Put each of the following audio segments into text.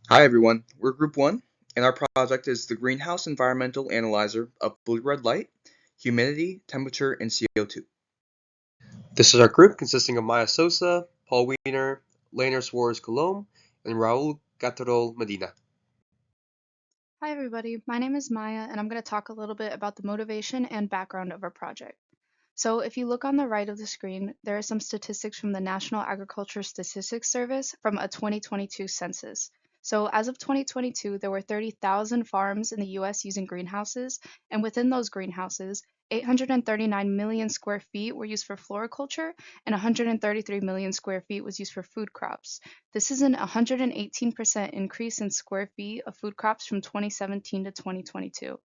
Hi everyone, we're Group 1, and our project is the Greenhouse Environmental Analyzer of blue-red light, humidity, temperature, and CO2. This is our group consisting of Maya Sosa, Paul Wiener, Lainer Suarez Colom, and Raul Gatorol Medina. Hi everybody, my name is Maya and I'm going to talk a little bit about the motivation and background of our project. So if you look on the right of the screen, there are some statistics from the National Agriculture Statistics Service from a 2022 census. So as of 2022, there were 30,000 farms in the US using greenhouses, and within those greenhouses, 839 million square feet were used for floriculture and 133 million square feet was used for food crops. This is an 118% increase in square feet of food crops from 2017 to 2022.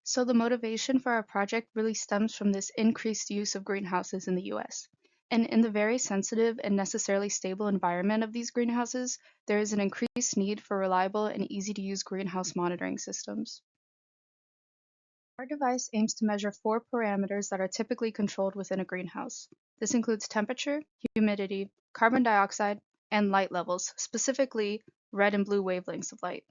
So the motivation for our project really stems from this increased use of greenhouses in the US. And in the very sensitive and necessarily stable environment of these greenhouses, there is an increased need for reliable and easy to use greenhouse monitoring systems. Our device aims to measure 4 parameters that are typically controlled within a greenhouse. This includes temperature, humidity, carbon dioxide, and light levels, specifically red and blue wavelengths of light.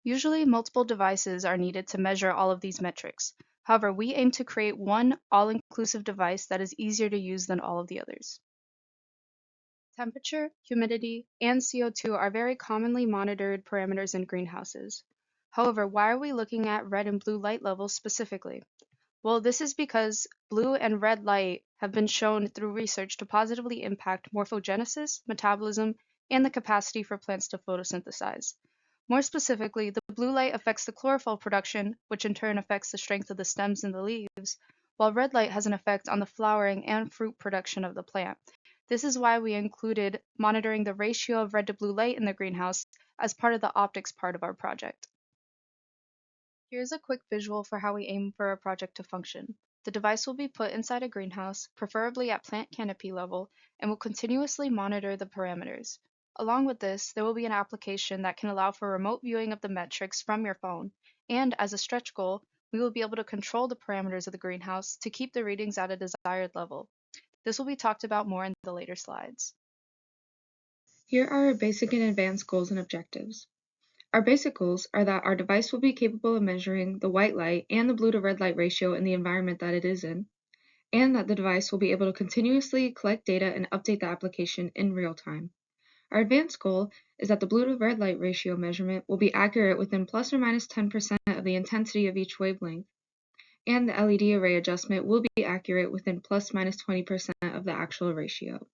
Usually, multiple devices are needed to measure all of these metrics. However, we aim to create one all-inclusive device that is easier to use than all of the others. Temperature, humidity, and CO2 are very commonly monitored parameters in greenhouses. However, why are we looking at red and blue light levels specifically? Well, this is because blue and red light have been shown through research to positively impact morphogenesis, metabolism, and the capacity for plants to photosynthesize. More specifically, the blue light affects the chlorophyll production, which in turn affects the strength of the stems and the leaves, while red light has an effect on the flowering and fruit production of the plant. This is why we included monitoring the ratio of red to blue light in the greenhouse as part of the optics part of our project. Here's a quick visual for how we aim for our project to function. The device will be put inside a greenhouse, preferably at plant canopy level, and will continuously monitor the parameters. Along with this, there will be an application that can allow for remote viewing of the metrics from your phone, and as a stretch goal, we will be able to control the parameters of the greenhouse to keep the readings at a desired level. This will be talked about more in the later slides. Here are our basic and advanced goals and objectives. Our basic goals are that our device will be capable of measuring the white light and the blue to red light ratio in the environment that it is in, and that the device will be able to continuously collect data and update the application in real time. Our advanced goal is that the blue to red light ratio measurement will be accurate within plus or minus 10% of the intensity of each wavelength, and the LED array adjustment will be accurate within plus minus 20% of the actual ratio.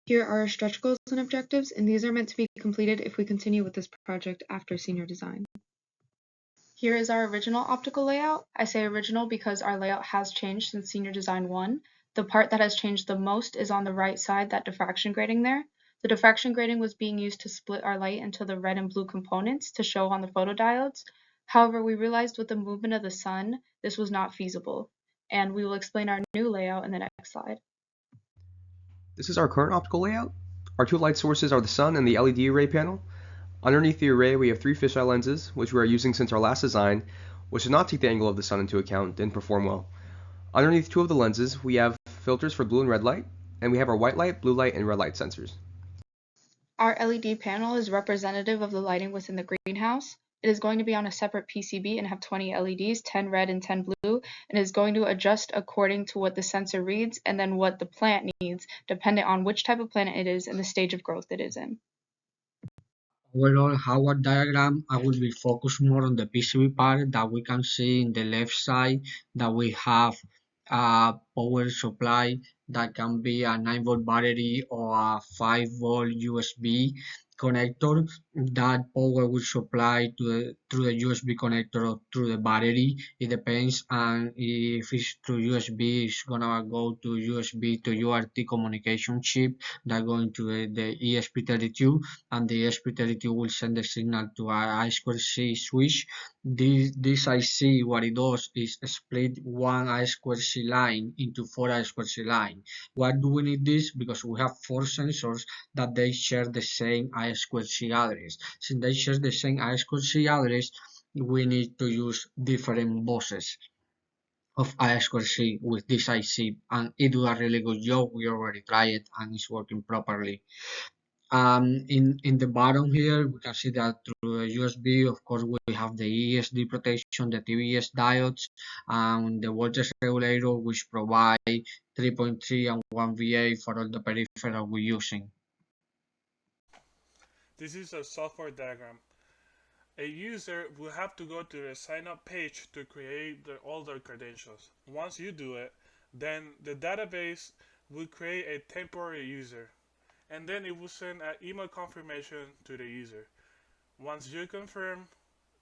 Here are our stretch goals and objectives, and these are meant to be completed if we continue with this project after senior design. Here is our original optical layout. I say original because our layout has changed since Senior Design 1. The part that has changed the most is on the right side, that diffraction grating there. The diffraction grating was being used to split our light into the red and blue components to show on the photodiodes. However, we realized with the movement of the sun, this was not feasible, and we will explain our new layout in the next slide. This is our current optical layout. Our two light sources are the sun and the LED array panel. Underneath the array, we have three fisheye lenses, which we are using since our last design, which did not take the angle of the sun into account and didn't perform well. Underneath two of the lenses, we have filters for blue and red light, and we have our white light, blue light, and red light sensors. Our LED panel is representative of the lighting within the greenhouse. It is going to be on a separate PCB and have 20 LEDs, 10 red and 10 blue, and is going to adjust according to what the sensor reads and then what the plant needs, depending on which type of plant it is and the stage of growth it is in. Overall Howard diagram, I will be focused more on the PCB part that we can see in the left side that we have a power supply that can be a 9-volt battery or a 5-volt USB connector. That power will supply through the USB connector or through the battery. It depends, and if it's through USB, it's gonna go to USB to UART communication chip that going to the ESP32, and the ESP32 will send the signal to our I2C switch. This IC, what it does is split one I2C line into four I2C line. Why do we need this? Because we have four sensors that they share the same I2C address. Since they share the same I2C address, we need to use different buses of I2C with this IC, and it do a really good job. We already tried it and it's working properly. In the bottom here, we can see that through a USB, of course, we have the ESD protection, the TVS diodes, and the voltage regulator, which provide 3.3 and 1 VA for all the peripheral we're using. This is a software diagram. A user will have to go to the sign up page to create all their credentials. Once you do it, then the database will create a temporary user, and then it will send an email confirmation to the user. Once you confirm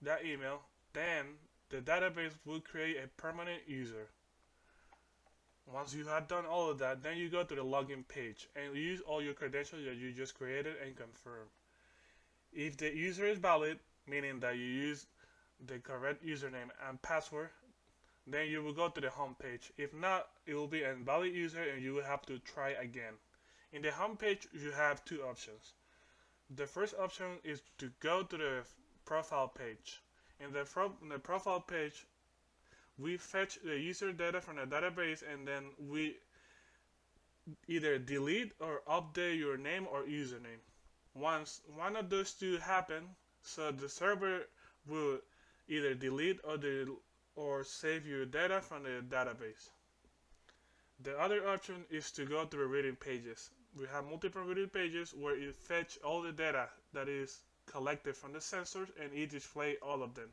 that email, then the database will create a permanent user. Once you have done all of that, then you go to the login page and use all your credentials that you just created and confirm. If the user is valid, meaning that you use the correct username and password, then you will go to the home page. If not, it will be an invalid user and you will have to try again. In the home page, you have two options. The first option is to go to the profile page. In the profile page, we fetch the user data from the database and then we either delete or update your name or username. Once one of those two happen, so the server will either delete or save your data from the database. The other option is to go to the reading pages. We have multiple reading pages where it fetch all the data that is collected from the sensors and it display all of them.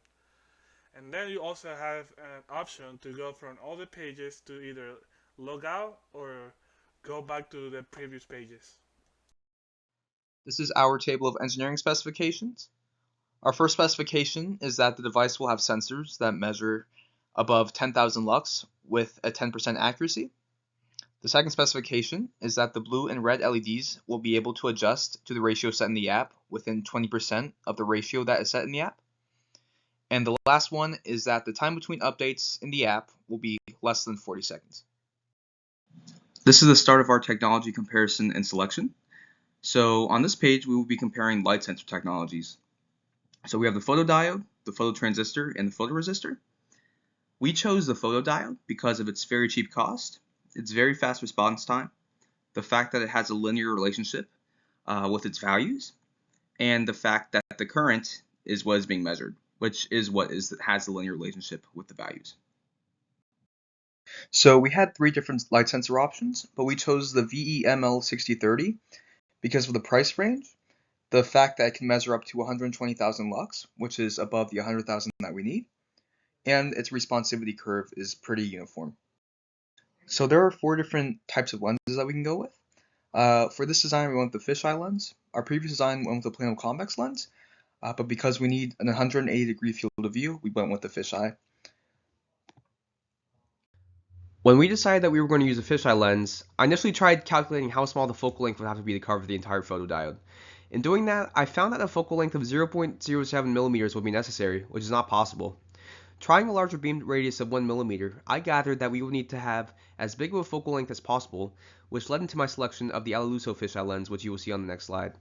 And then you also have an option to go from all the pages to either log out or go back to the previous pages. This is our table of engineering specifications. Our first specification is that the device will have sensors that measure above 10,000 lux with a 10% accuracy. The second specification is that the blue and red LEDs will be able to adjust to the ratio set in the app within 20% of the ratio that is set in the app. And the last one is that the time between updates in the app will be less than 40 seconds. This is the start of our technology comparison and selection. So on this page, we will be comparing light sensor technologies. So we have the photodiode, the phototransistor, and the photoresistor. We chose the photodiode because of its very cheap cost, its very fast response time, the fact that it has a linear relationship with its values, and the fact that the current is what is being measured, which is what has the linear relationship with the values. So we had three different light sensor options, but we chose the VEML6030 because of the price range, the fact that it can measure up to 120,000 lux, which is above the 100,000 that we need, and its responsivity curve is pretty uniform. So there are four different types of lenses that we can go with. For this design, we went with the fisheye lens. Our previous design went with the plano convex lens, but because we need an 180-degree field of view, we went with the fisheye. When we decided that we were going to use a fisheye lens, I initially tried calculating how small the focal length would have to be to cover the entire photodiode. In doing that, I found that a focal length of 0.07 millimeters would be necessary, which is not possible. Trying a larger beam radius of 1 millimeter, I gathered that we would need to have as big of a focal length as possible, which led into my selection of the Alaluso fisheye lens, which you will see on the next slide.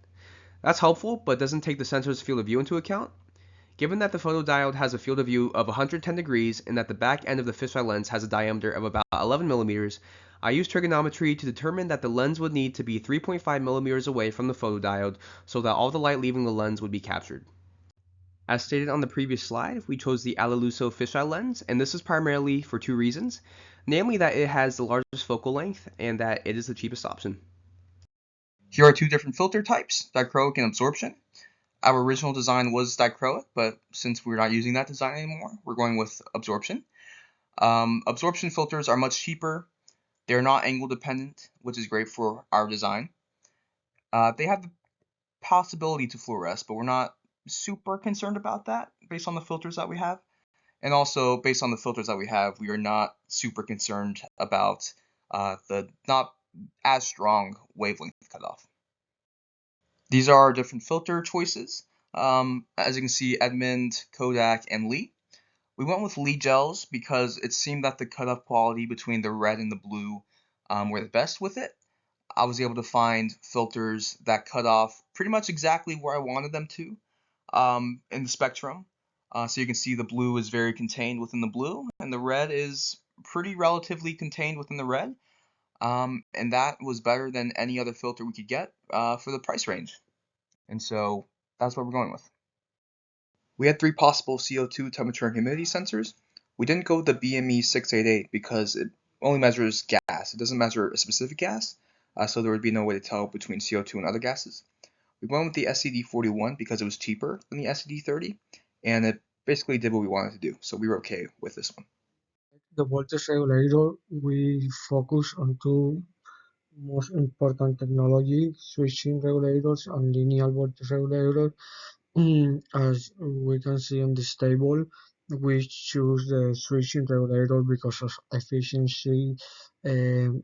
That's helpful, but doesn't take the sensor's field of view into account. Given that the photodiode has a field of view of 110 degrees and that the back end of the fisheye lens has a diameter of about 11 millimeters, I used trigonometry to determine that the lens would need to be 3.5 millimeters away from the photodiode so that all the light leaving the lens would be captured. As stated on the previous slide, we chose the Alaluso fisheye lens, and this is primarily for two reasons, namely that it has the largest focal length and that it is the cheapest option. Here are two different filter types, dichroic and absorption. Our original design was dichroic, but since we're not using that design anymore, we're going with absorption. Absorption filters are much cheaper. They're not angle dependent, which is great for our design. They have the possibility to fluoresce, but we're not super concerned about that based on the filters that we have. And also, based on the filters that we have, we are not super concerned about the not as strong wavelength cutoff. These are our different filter choices. As you can see, Edmund, Kodak, and Lee. We went with Lee gels because it seemed that the cutoff quality between the red and the blue were the best with it. I was able to find filters that cut off pretty much exactly where I wanted them to in the spectrum. So you can see the blue is very contained within the blue, and the red is pretty relatively contained within the red. and that was better than any other filter we could get for the price range. And so that's what we're going with. We had three possible CO2 temperature and humidity sensors. We didn't go with the BME 688 because it only measures gas. It doesn't measure a specific gas, so there would be no way to tell between CO2 and other gases. We went with the SCD41 because it was cheaper than the SCD30, and it basically did what we wanted to do, so we were okay with this one. The voltage regulator, we focus on two most important technology, switching regulators and linear voltage regulator. As we can see on this table, we choose the switching regulator because of efficiency, um,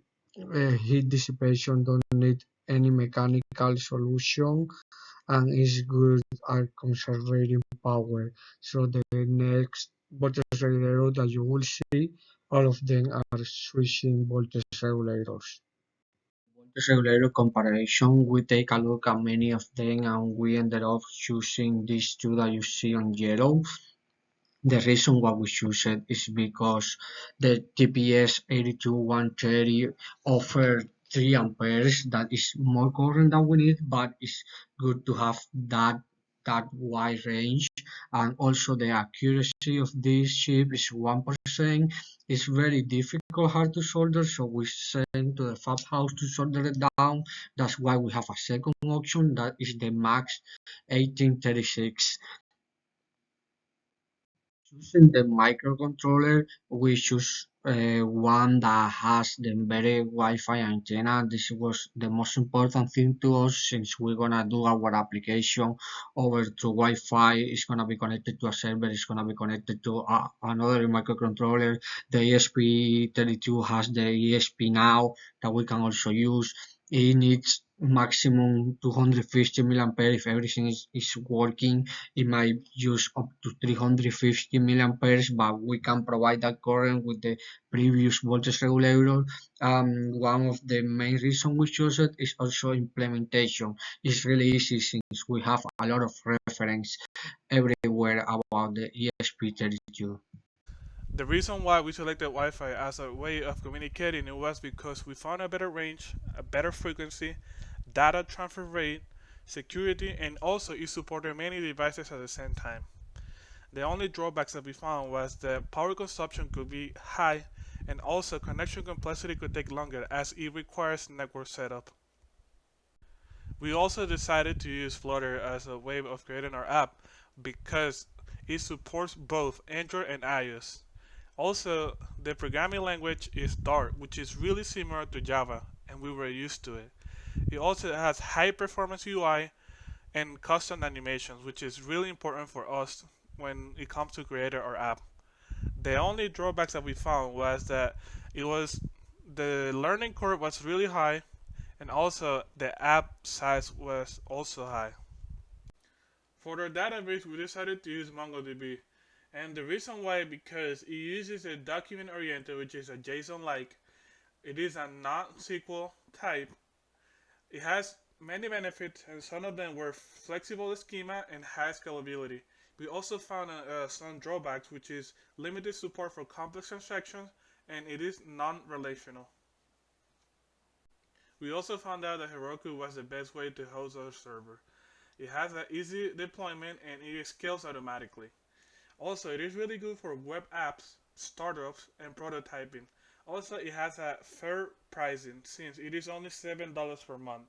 heat dissipation, don't need any mechanical solution, and is good at conserving power. So the next voltage regulator that you will see, all of them are switching voltage regulators. Voltage regulator comparison, we take a look at many of them and we ended up choosing these two that you see on yellow. The reason why we choose it is because the TPS 82130 offer 3 amperes. That is more current than we need, but it's good to have that wide range. And also the accuracy of this chip is 1%. It's very difficult, hard to solder, so we send to the fab house to solder it down. That's why we have a second option that is the Max 1836. Choosing the microcontroller, we choose one that has the embedded Wi-Fi antenna. This was the most important thing to us since we're gonna do our application over to Wi-Fi. It's gonna be connected to a server. It's gonna be connected to another microcontroller. The ESP32 has the ESP now that we can also use. It needs maximum 250 milliampere if everything is working. It might use up to 350 milliamperes, but we can provide that current with the previous voltage regulator. One of the main reasons we chose it is also implementation. It's really easy since we have a lot of reference everywhere about the ESP32. The reason why we selected Wi-Fi as a way of communicating it was because we found a better range, a better frequency, data transfer rate, security, and also it supported many devices at the same time. The only drawbacks that we found was that power consumption could be high and also connection complexity could take longer as it requires network setup. We also decided to use Flutter as a way of creating our app because it supports both Android and iOS. Also, the programming language is Dart, which is really similar to Java, and we were used to it. It also has high performance UI and custom animations, which is really important for us when it comes to creating our app. The only drawbacks that we found was that it was the learning curve was really high, and also the app size was also high. For our database, we decided to use MongoDB. And the reason why, because it uses a document oriented, which is a JSON like. It is a non-SQL type. It has many benefits, and some of them were flexible schema and high scalability. We also found some drawbacks, which is limited support for complex transactions, and it is non-relational. We also found out that Heroku was the best way to host our server. It has an easy deployment and it scales automatically. Also, it is really good for web apps, startups, and prototyping. Also, it has a fair pricing since it is only $7 per month.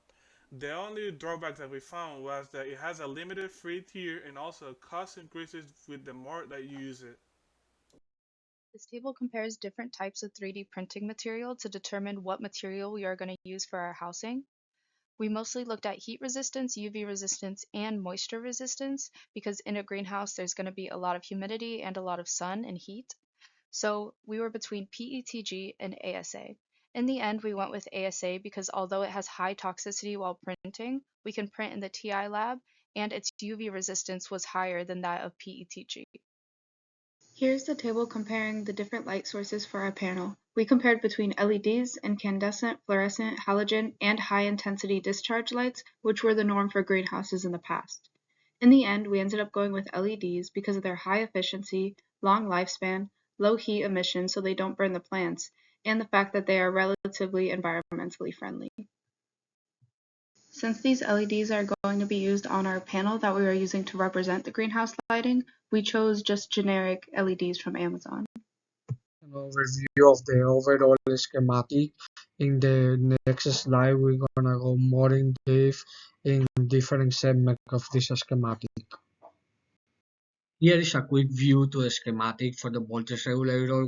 The only drawback that we found was that it has a limited free tier and also cost increases with the more that you use it. This table compares different types of 3D printing material to determine what material we are going to use for our housing. We mostly looked at heat resistance, UV resistance, and moisture resistance because in a greenhouse there's going to be a lot of humidity and a lot of sun and heat. So we were between PETG and ASA. In the end, we went with ASA because although it has high toxicity while printing, we can print in the TI lab and its UV resistance was higher than that of PETG. Here's the table comparing the different light sources for our panel. We compared between LEDs, incandescent, fluorescent, halogen, and high-intensity discharge lights, which were the norm for greenhouses in the past. In the end, we ended up going with LEDs because of their high efficiency, long lifespan, low heat emission so they don't burn the plants, and the fact that they are relatively environmentally friendly. Since these LEDs are going to be used on our panel that we are using to represent the greenhouse lighting, we chose just generic LEDs from Amazon. An overview of the overall schematic. In the next slide, we're gonna go more in depth in different segments of this schematic. Here is a quick view to the schematic for the voltage regulator.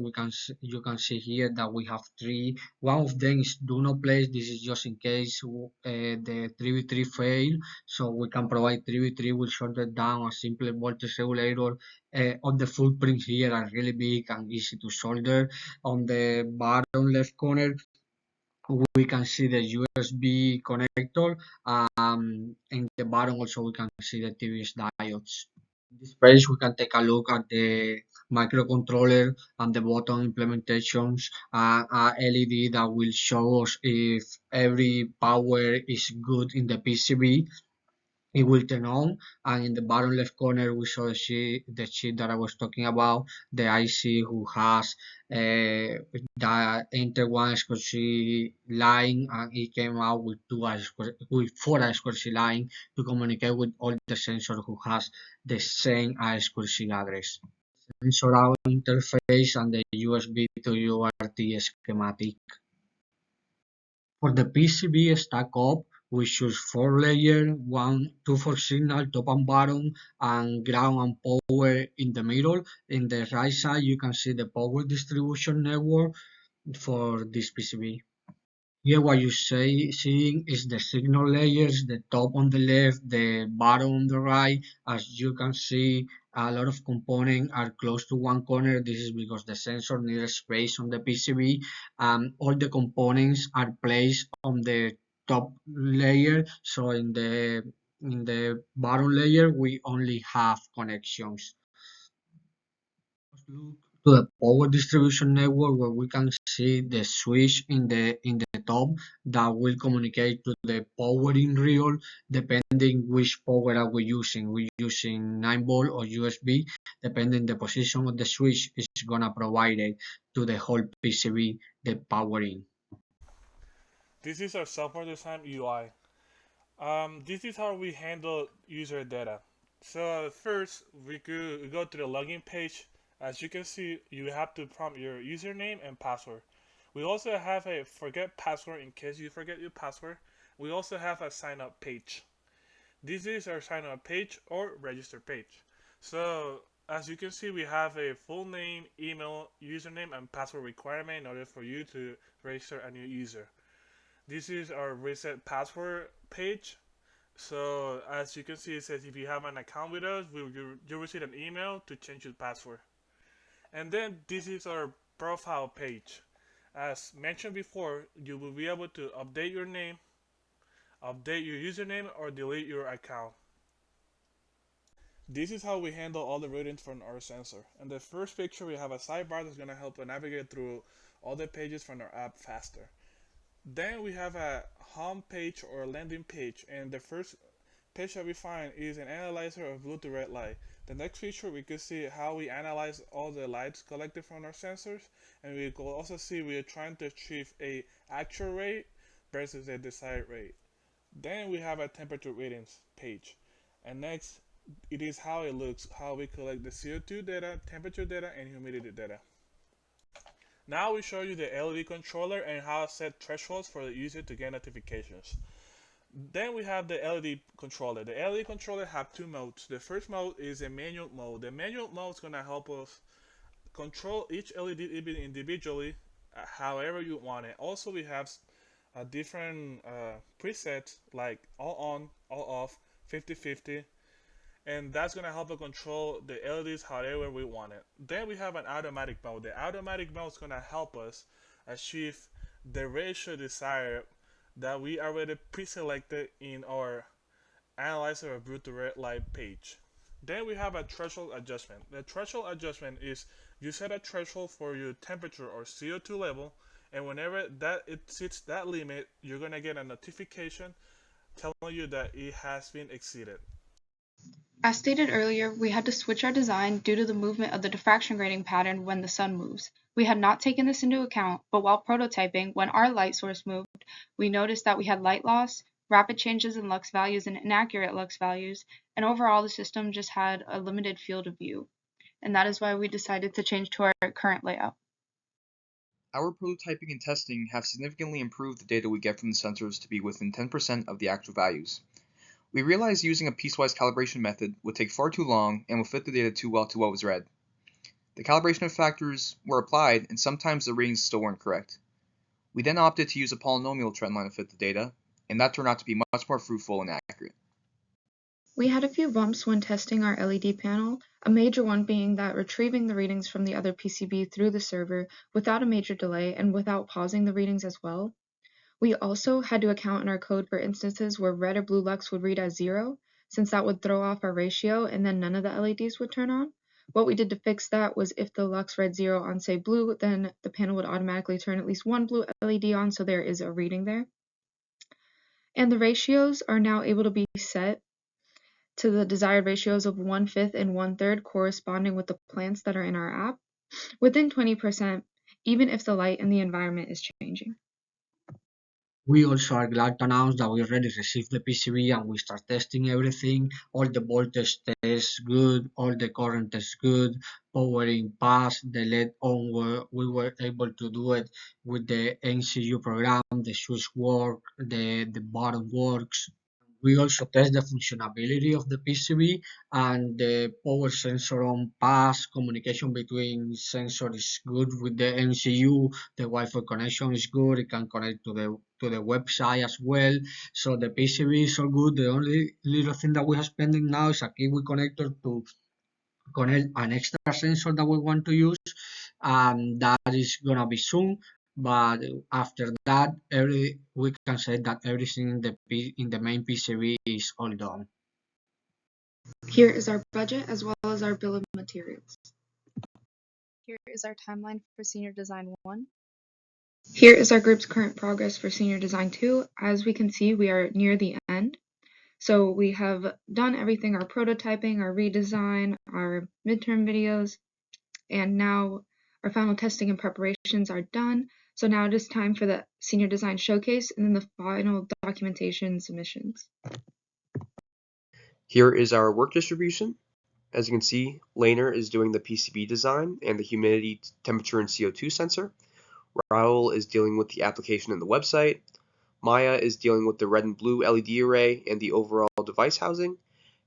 You can see here that we have three. One of them is do not place. This is just in case the 3v3 fail. So we can provide 3v3 will shut it down a simple voltage regulator. All the footprints here are really big and easy to solder. On the bottom left corner, we can see the USB connector. In the bottom also we can see the TVS diodes. In this page, we can take a look at the microcontroller and the button implementations, a LED that will show us if every power is good in the PCB. It will turn on, and in the bottom left corner we saw the sheet that I was talking about, the IC who has the enter one square line, and it came out with with four square line to communicate with all the sensors who has the same square address. Sensor out interface and the USB to UART schematic. For the PCB stack up, we choose 4 layer, two for signal, top and bottom, and ground and power in the middle. In the right side, you can see the power distribution network for this PCB. Here what you seeing is the signal layers, the top on the left, the bottom on the right. As you can see, a lot of components are close to one corner. This is because the sensor needs space on the PCB. All the components are placed on the top layer. So in the bottom layer, we only have connections. Look to the power distribution network where we can see the switch in the top that will communicate to the power in real depending which power are we using. We're using 9 volt or USB. Depending the position of the switch is gonna provide it to the whole PCB the powering. This is our software design UI. This is how we handle user data. So first, we could go to the login page. As you can see, you have to prompt your username and password. We also have a forget password in case you forget your password. We also have a sign up page. This is our sign up page or register page. So as you can see, we have a full name, email, username, and password requirement in order for you to register a new user. This is our reset password page. So as you can see, it says if you have an account with us, you'll receive an email to change your password. And then this is our profile page. As mentioned before, you will be able to update your name, update your username, or delete your account. This is how we handle all the readings from our sensor. In the first picture, we have a sidebar that's going to help us navigate through all the pages from our app faster. Then we have a home page or landing page, and the first page that we find is an analyzer of blue to red light. The next feature we could see how we analyze all the lights collected from our sensors, and we could also see we are trying to achieve a actual rate versus a desired rate. Then we have a temperature readings page, and next it is how it looks, how we collect the CO2 data, temperature data, and humidity data. Now we show you the LED controller and how to set thresholds for the user to get notifications. Then we have the LED controller. The LED controller have two modes. The first mode is a manual mode. The manual mode is going to help us control each LED individually however you want it. Also, we have different presets like all on, all off, 50-50, and that's going to help us control the LEDs however we want it. Then we have an automatic mode. The automatic mode is going to help us achieve the ratio desired that we already pre-selected in our analyzer of blue to red light page. Then we have a threshold adjustment. The threshold adjustment is you set a threshold for your temperature or CO2 level, and whenever that it hits that limit, you're gonna get a notification telling you that it has been exceeded. As stated earlier, we had to switch our design due to the movement of the diffraction grating pattern when the sun moves. We had not taken this into account, but while prototyping, when our light source moved, we noticed that we had light loss, rapid changes in lux values and inaccurate lux values, and overall the system just had a limited field of view. And that is why we decided to change to our current layout. Our prototyping and testing have significantly improved the data we get from the sensors to be within 10% of the actual values. We realized using a piecewise calibration method would take far too long and would fit the data too well to what was read. The calibration factors were applied, and sometimes the readings still weren't correct. We then opted to use a polynomial trendline to fit the data, and that turned out to be much more fruitful and accurate. We had a few bumps when testing our LED panel, a major one being that retrieving the readings from the other PCB through the server without a major delay and without pausing the readings as well. We also had to account in our code for instances where red or blue lux would read as 0, since that would throw off our ratio and then none of the LEDs would turn on. What we did to fix that was if the lux read 0 on, say, blue, then the panel would automatically turn at least one blue LED on, so there is a reading there. And the ratios are now able to be set to the desired ratios of 1/5 and 1/3 corresponding with the plants that are in our app, within 20%, even if the light and the environment is changing. We also are glad to announce that we already received the PCB and we start testing everything. All the voltage tests good, all the current tests good, powering pass, the LED on, we were able to do it with the NCU program, the switch work, the button works. We also test the functionality of the PCB and the power sensor on pass. Communication between sensor is good with the MCU. The Wi-Fi connection is good. It can connect to the website as well. So the PCB is all good. The only little thing that we have pending now is a kiwi connector to connect an extra sensor that we want to use, and that is gonna be soon. But after that, we can say that everything in the main PCB is all done. Here is our budget as well as our bill of materials. Here is our timeline for Senior Design 1. Here is our group's current progress for Senior Design 2. As we can see, we are near the end. So we have done everything, our prototyping, our redesign, our midterm videos, and now our final testing and preparations are done. So now it is time for the Senior Design Showcase and then the final documentation submissions. Here is our work distribution. As you can see, Laner is doing the PCB design and the humidity, temperature, and CO2 sensor. Raul is dealing with the application and the website. Maya is dealing with the red and blue LED array and the overall device housing.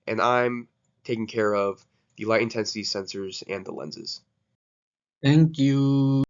And I'm taking care of the light intensity sensors and the lenses. Thank you.